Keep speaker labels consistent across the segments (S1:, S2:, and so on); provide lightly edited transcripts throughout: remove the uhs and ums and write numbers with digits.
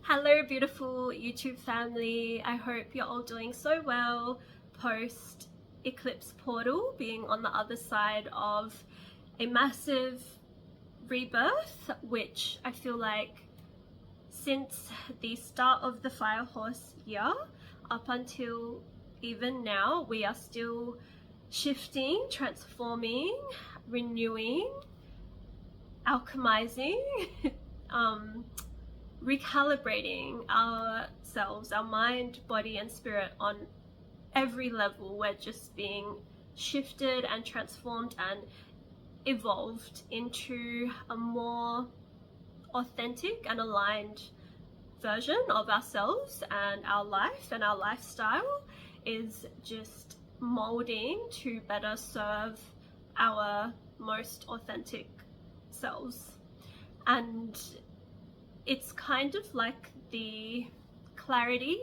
S1: Hello beautiful YouTube family, I hope you're all doing so well post eclipse portal being on the other side of a massive rebirth, which I feel like since the start of the fire horse year up until even now we are still shifting, transforming, renewing, alchemizing, recalibrating ourselves, our mind, body and spirit on every level. We're just being shifted and transformed and evolved into a more authentic and aligned version of ourselves, and our life and our lifestyle is just molding to better serve our most authentic selves. And it's kind of like the clarity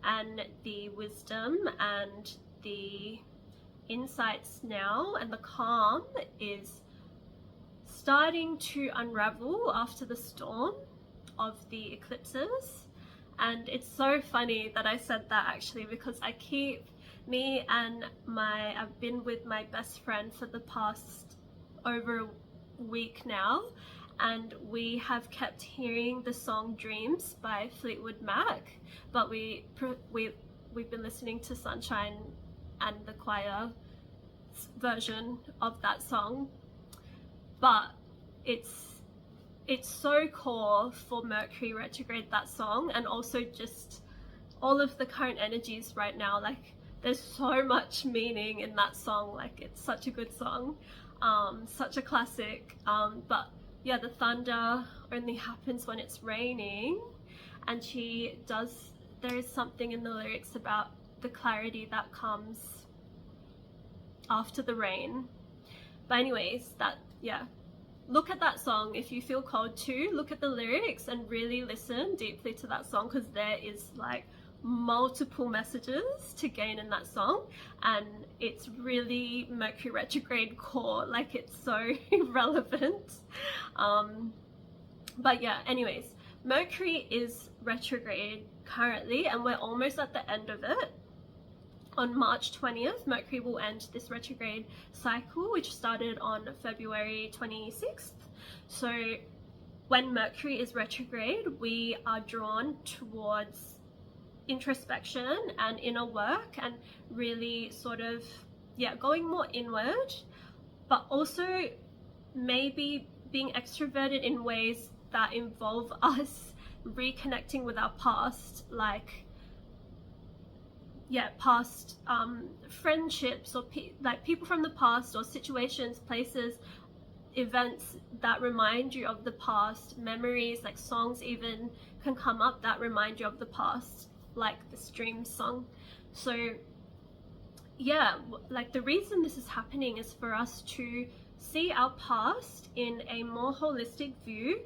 S1: and the wisdom and the insights now and the calm is starting to unravel after the storm of the eclipses. And it's so funny that I said that actually, because I've been with my best friend for the past over a week now, and we have kept hearing the song Dreams by Fleetwood Mac, but we've been listening to Sunshine and the choir version of that song. But it's so core for Mercury retrograde, that song, and also just all of the current energies right now. Like, there's so much meaning in that song. Like, it's such a good song, such a classic, but yeah, the thunder only happens when it's raining, and there is something in the lyrics about the clarity that comes after the rain. But anyways, look at that song if you feel called to. Look at the lyrics and really listen deeply to that song, because there is like multiple messages to gain in that song, and it's really Mercury retrograde core. Like, it's so relevant. But yeah, anyways, Mercury is retrograde currently, and we're almost at the end of it. On March 20th, Mercury will end this retrograde cycle, which started on February 26th. So when Mercury is retrograde, we are drawn towards introspection and inner work, and really sort of going more inward, but also maybe being extroverted in ways that involve us reconnecting with our past, like past friendships, or people from the past, or situations, places, events that remind you of the past, memories, like songs even can come up that remind you of the past, like the Stream song. So yeah, like the reason this is happening is for us to see our past in a more holistic view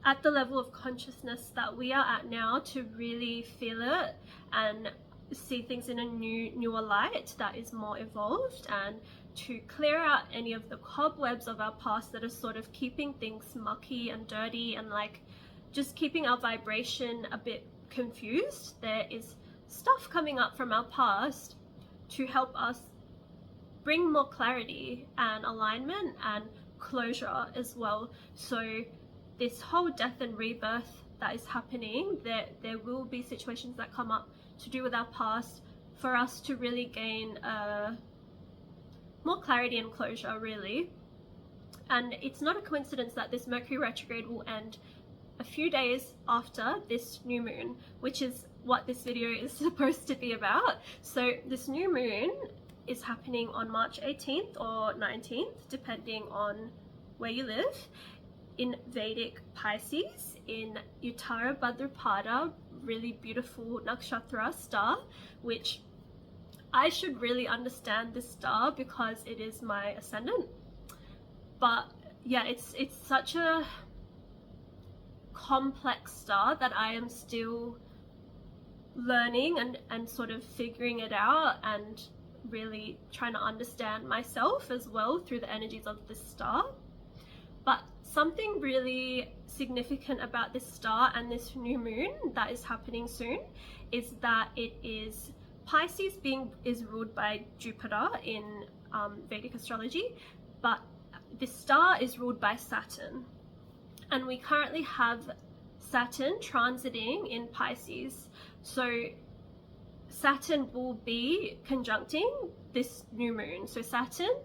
S1: at the level of consciousness that we are at now, to really feel it and see things in a newer light that is more evolved, and to clear out any of the cobwebs of our past that are sort of keeping things mucky and dirty, and like just keeping our vibration a bit confused. There is stuff coming up from our past to help us bring more clarity and alignment and closure as well. So this whole death and rebirth that is happening, there will be situations that come up to do with our past for us to really gain more clarity and closure, really. And it's not a coincidence that this Mercury retrograde will end a few days after this new moon, which is what this video is supposed to be about. So this new moon is happening on March 18th or 19th, depending on where you live, in Vedic Pisces, in Uttarabhadrapada, really beautiful nakshatra star, which I should really understand this star because it is my ascendant. But yeah, it's such a complex star that I am still learning and sort of figuring it out, and really trying to understand myself as well through the energies of this star. But something really significant about this star and this new moon that is happening soon is that it is Pisces is ruled by Jupiter in Vedic astrology, but this star is ruled by Saturn. And we currently have Saturn transiting in Pisces. So Saturn will be conjuncting this new moon. So Saturn,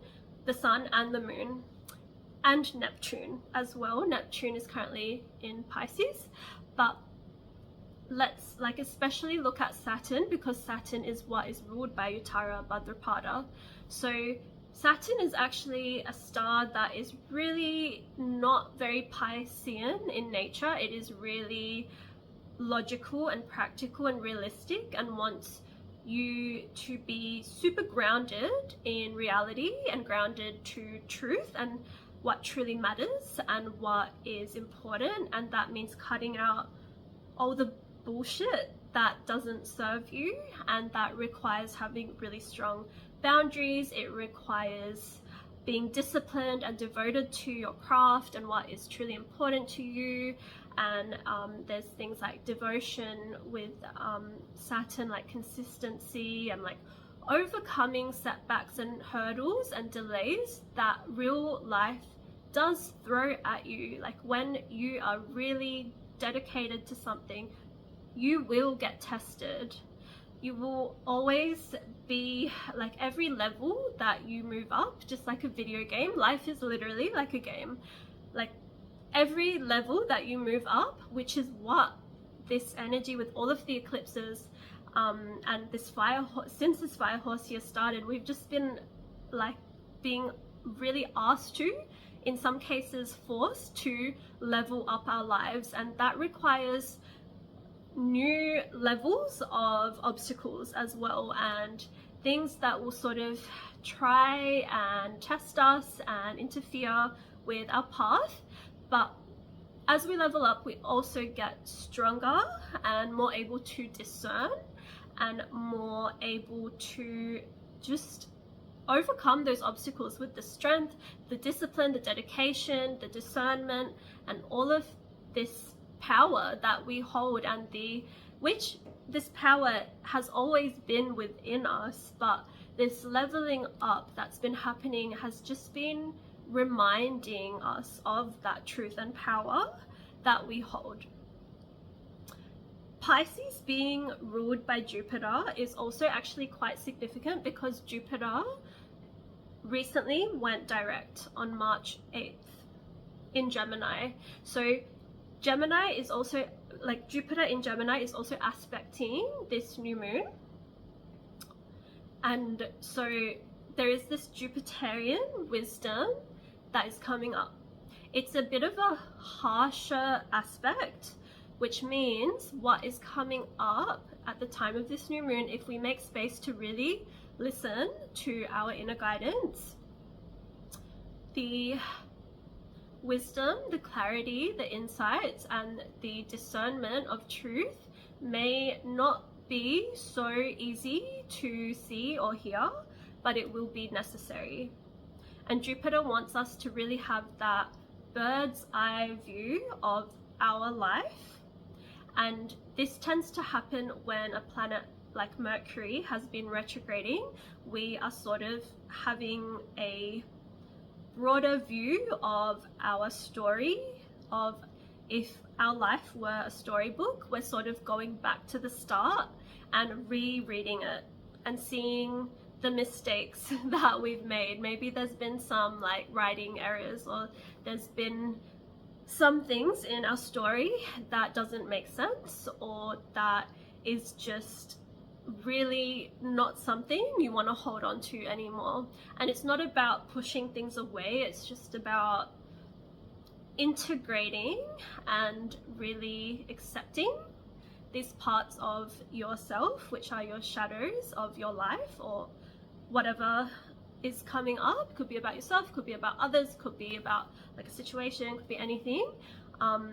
S1: the sun and the moon, and Neptune as well. Neptune is currently in Pisces, but let's especially look at Saturn, because Saturn is what is ruled by Uttarabhadrapada. So Saturn is actually a star that is really not very Piscean in nature. It is really logical and practical and realistic, and wants you to be super grounded in reality and grounded to truth and what truly matters and what is important. And that means cutting out all the bullshit that doesn't serve you, and that requires having really strong boundaries. It requires being disciplined and devoted to your craft and what is truly important to you. And there's things like devotion with Saturn, like consistency and like overcoming setbacks and hurdles and delays that real life does throw at you. Like when you are really dedicated to something, you will get tested. You will always be like, every level that you move up, just like a video game, life is literally like a game. Like every level that you move up, which is what this energy with all of the eclipses and this since this fire horse year started, we've just been like being really asked to, in some cases forced to, level up our lives. And that requires new levels of obstacles as well, and things that will sort of try and test us and interfere with our path. But as we level up, we also get stronger and more able to discern and more able to just overcome those obstacles with the strength, the discipline, the dedication, the discernment, and all of this power that we hold, and which this power has always been within us, but this leveling up that's been happening has just been reminding us of that truth and power that we hold. Pisces being ruled by Jupiter is also actually quite significant, because Jupiter recently went direct on March 8th in Gemini. So Gemini is also, like, Jupiter in Gemini is also aspecting this new moon. And so there is this Jupiterian wisdom that is coming up. It's a bit of a harsher aspect, which means what is coming up at the time of this new moon, if we make space to really listen to our inner guidance, the wisdom, the clarity, the insights, and the discernment of truth may not be so easy to see or hear, but it will be necessary. And Jupiter wants us to really have that bird's eye view of our life. And this tends to happen when a planet like Mercury has been retrograding. We are sort of having a broader view of our story, of if our life were a storybook, we're sort of going back to the start and rereading it and seeing the mistakes that we've made. Maybe there's been some like writing errors, or there's been some things in our story that doesn't make sense, or that is just really not something you want to hold on to anymore. And it's not about pushing things away, it's just about integrating and really accepting these parts of yourself, which are your shadows of your life, or whatever is coming up. Could be about yourself, could be about others, could be about like a situation, could be anything.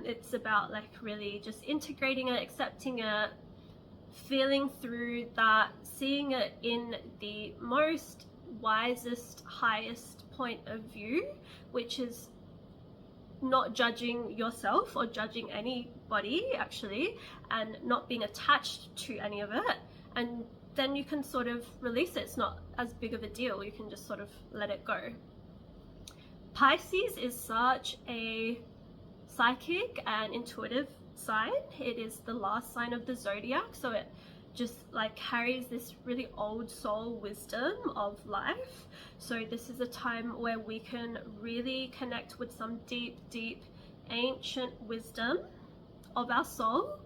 S1: It's about like really just integrating it, accepting it, feeling through that, seeing it in the most wisest, highest point of view, which is not judging yourself or judging anybody actually, and not being attached to any of it, and then you can sort of release it. It's not as big of a deal. You can just sort of let it go. Pisces is such a psychic and intuitive sign. It is the last sign of the zodiac, so it just like carries this really old soul wisdom of life. So this is a time where we can really connect with some deep ancient wisdom of our soul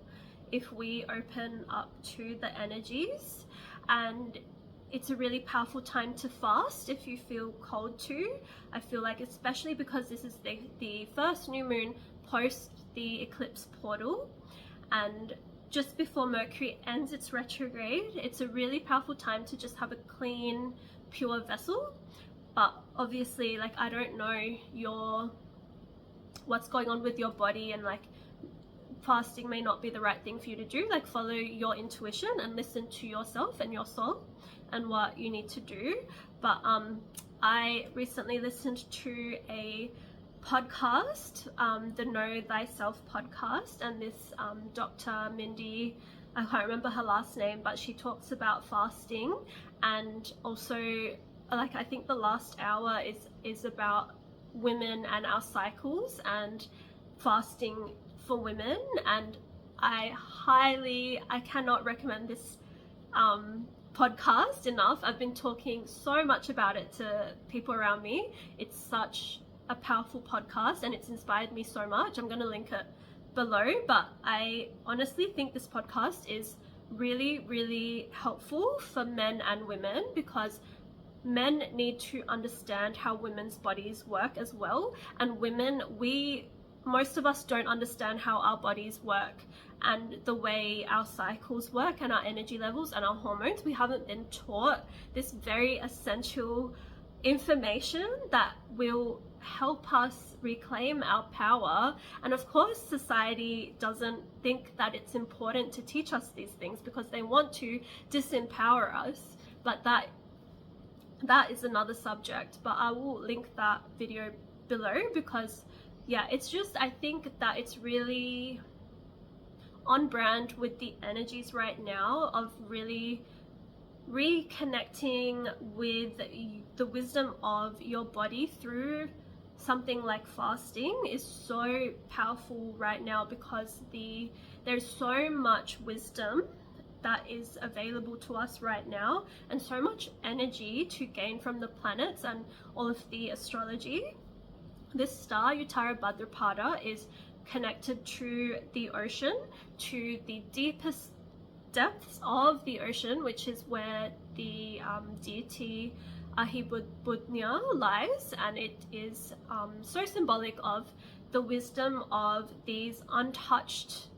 S1: if we open up to the energies. And it's a really powerful time to fast if you feel called to. I feel like, especially because this is the first new moon post the eclipse portal, and just before Mercury ends its retrograde, it's a really powerful time to just have a clean, pure vessel. But obviously, like, I don't know what's going on with your body, and like fasting may not be the right thing for you to do. Like, follow your intuition and listen to yourself and your soul and what you need to do. But I recently listened to a podcast, the Know Thyself podcast, and this Dr. Mindy, I can't remember her last name, but she talks about fasting, and also like I think the last hour is about women and our cycles and fasting for women. And I cannot recommend this podcast enough. I've been talking so much about it to people around me. It's such a powerful podcast and it's inspired me so much. I'm going to link it below, but I honestly think this podcast is really helpful for men and women, because men need to understand how women's bodies work as well. And women, most of us don't understand how our bodies work and the way our cycles work and our energy levels and our hormones. We haven't been taught this very essential information that will help us reclaim our power. And of course, society doesn't think that it's important to teach us these things because they want to disempower us. But that is another subject, but I will link that video below, because yeah, it's just, I think that it's really on brand with the energies right now of really reconnecting with the wisdom of your body through something like fasting is so powerful right now, because there's so much wisdom that is available to us right now, and so much energy to gain from the planets and all of the astrology. This star Uttarabhadrapada is connected to the ocean, to the deepest depths of the ocean, which is where the deity Ahibudnya lies, and it is so symbolic of the wisdom of these untouched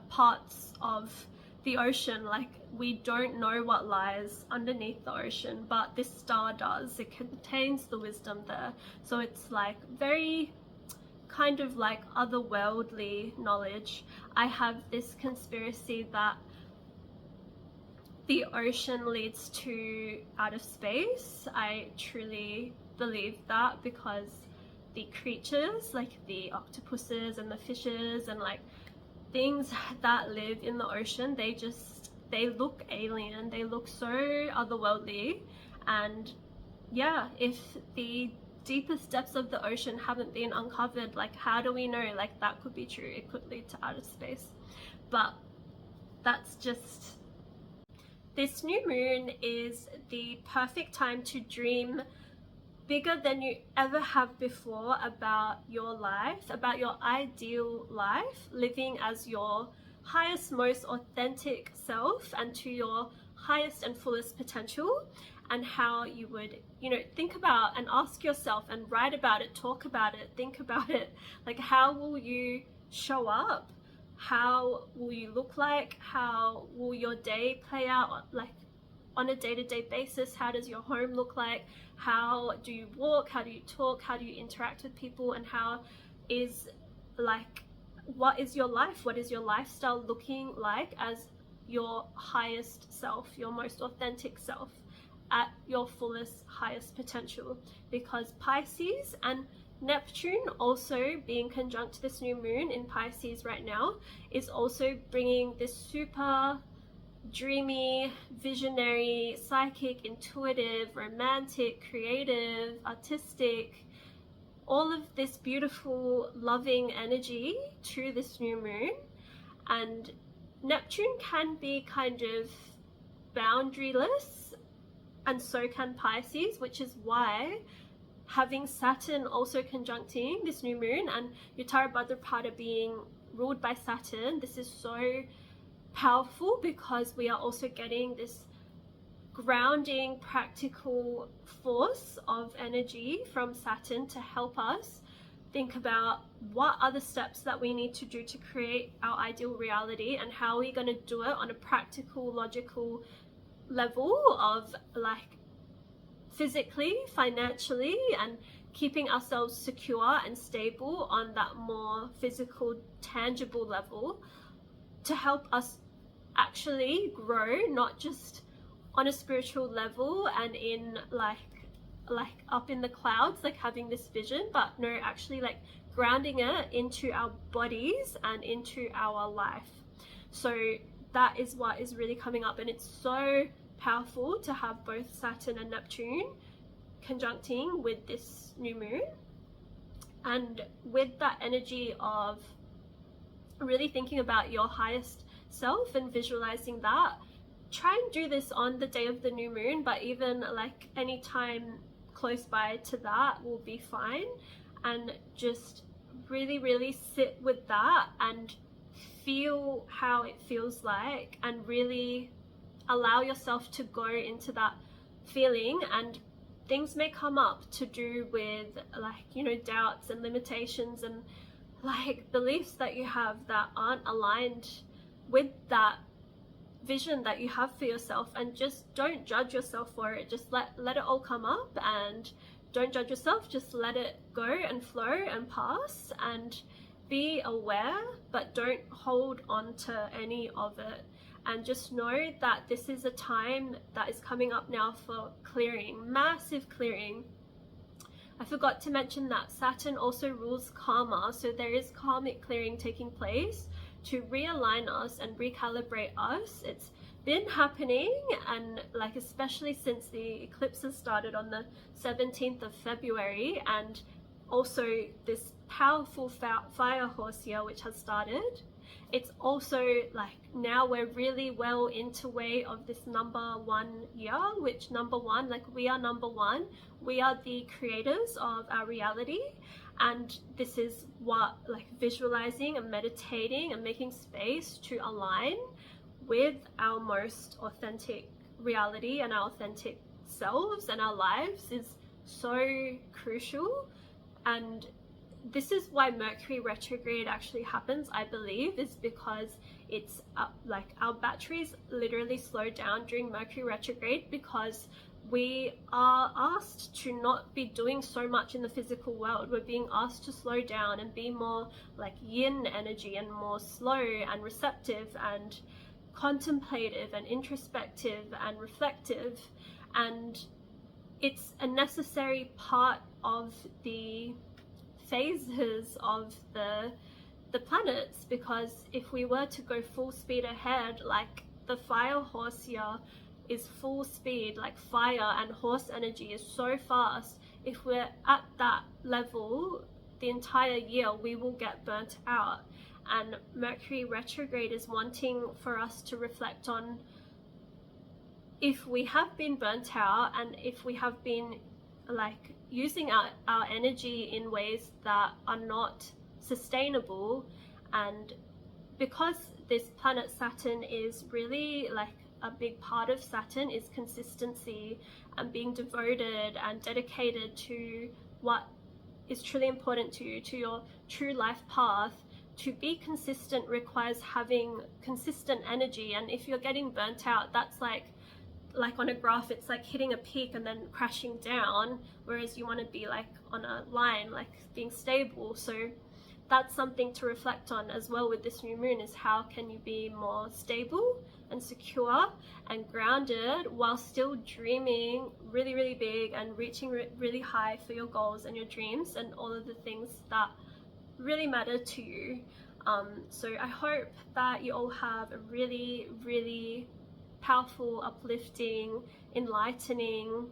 S1: parts of the ocean. Like, we don't know what lies underneath the ocean, but this star does. It contains the wisdom there. So it's like very kind of like otherworldly knowledge. I have this conspiracy that the ocean leads to outer space. I truly believe that, because the creatures like the octopuses and the fishes and like things that live in the ocean, they look alien, they look so otherworldly. And yeah, if the deepest depths of the ocean haven't been uncovered, like, how do we know? Like, that could be true. It could lead to outer space. But that's just, this new moon is the perfect time to dream bigger than you ever have before about your life, about your ideal life, living as your highest, most authentic self and to your highest and fullest potential, and how you would, think about and ask yourself and write about it, talk about it, think about it. Like, how will you show up? How will you look like? How will your day play out, like, on a day-to-day basis? How does your home look like? How do you walk? How do you talk? How do you interact with people? And what is your life? What is your lifestyle looking like as your highest self, your most authentic self, at your fullest, highest potential? Because Pisces, and Neptune also being conjunct this new moon in Pisces right now is also bringing this super dreamy, visionary, psychic, intuitive, romantic, creative, artistic, all of this beautiful, loving energy to this new moon. And Neptune can be kind of boundaryless, and so can Pisces, which is why having Saturn also conjuncting this new moon and Uttarabhadrapada being ruled by Saturn, this is so powerful because we are also getting this grounding, practical force of energy from Saturn to help us think about what are the steps that we need to do to create our ideal reality, and how are we going to do it on a practical, logical level of like physically, financially, and keeping ourselves secure and stable on that more physical, tangible level to help us actually grow, not just on a spiritual level and in like up in the clouds, like having this vision, but no, actually like grounding it into our bodies and into our life. So that is what is really coming up, and it's so powerful to have both Saturn and Neptune conjuncting with this new moon. And with that energy of really thinking about your highest self and visualizing that, try and do this on the day of the new moon, but even like any time close by to that will be fine. And just really sit with that and feel how it feels like, and really allow yourself to go into that feeling. And things may come up to do with like, you know, doubts and limitations and like beliefs that you have that aren't aligned with that vision that you have for yourself, and just don't judge yourself for it. Just let it all come up, and don't judge yourself. Just let it go and flow and pass, and be aware, but don't hold on to any of it. And just know that this is a time that is coming up now for clearing, massive clearing. I forgot to mention that Saturn also rules karma, so there is karmic clearing taking place to realign us and recalibrate us. It's been happening, and like especially since the eclipses started on the 17th of February, and also this powerful fire horse year which has started. It's also like now we're really well into way of this number one year, which number one, like we are number one, we are the creators of our reality. And this is what like visualizing and meditating and making space to align with our most authentic reality and our authentic selves and our lives is so crucial. And this is why Mercury retrograde actually happens, I believe, is because it's like our batteries literally slow down during Mercury retrograde, because we are asked to not be doing so much in the physical world. We're being asked to slow down and be more like yin energy, and more slow and receptive and contemplative and introspective and reflective. And it's a necessary part of the phases of the planets, because if we were to go full speed ahead, like the fire horse year is full speed, like fire and horse energy is so fast. If we're at that level the entire year, we will get burnt out. And Mercury retrograde is wanting for us to reflect on if we have been burnt out, and if we have been like using our energy in ways that are not sustainable. And because this planet Saturn is really like a big part of Saturn is consistency and being devoted and dedicated to what is truly important to you, to your true life path. To be consistent requires having consistent energy, and if you're getting burnt out, that's like on a graph, it's like hitting a peak and then crashing down, whereas you want to be like on a line, like being stable. So that's something to reflect on as well with this new moon, is how can you be more stable and secure and grounded while still dreaming really, really big and reaching really high for your goals and your dreams and all of the things that really matter to you. So I hope that you all have a really, really powerful, uplifting, enlightening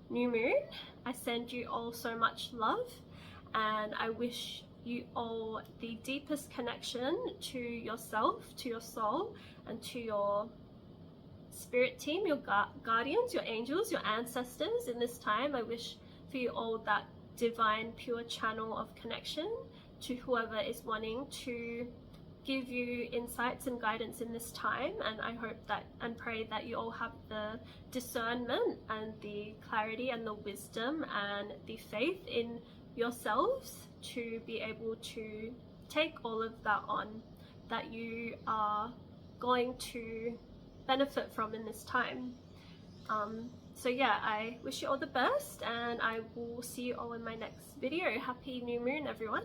S1: new moon. I send you all so much love, and I wish you all the deepest connection to yourself, to your soul, and to your spirit team, your guardians, your angels, your ancestors in this time. I wish for you all that divine, pure channel of connection to whoever is wanting to give you insights and guidance in this time. And I hope that and pray that you all have the discernment and the clarity and the wisdom and the faith in yourselves to be able to take all of that on, that you are going to benefit from in this time. So yeah, I wish you all the best, and I will see you all in my next video. Happy new moon, everyone.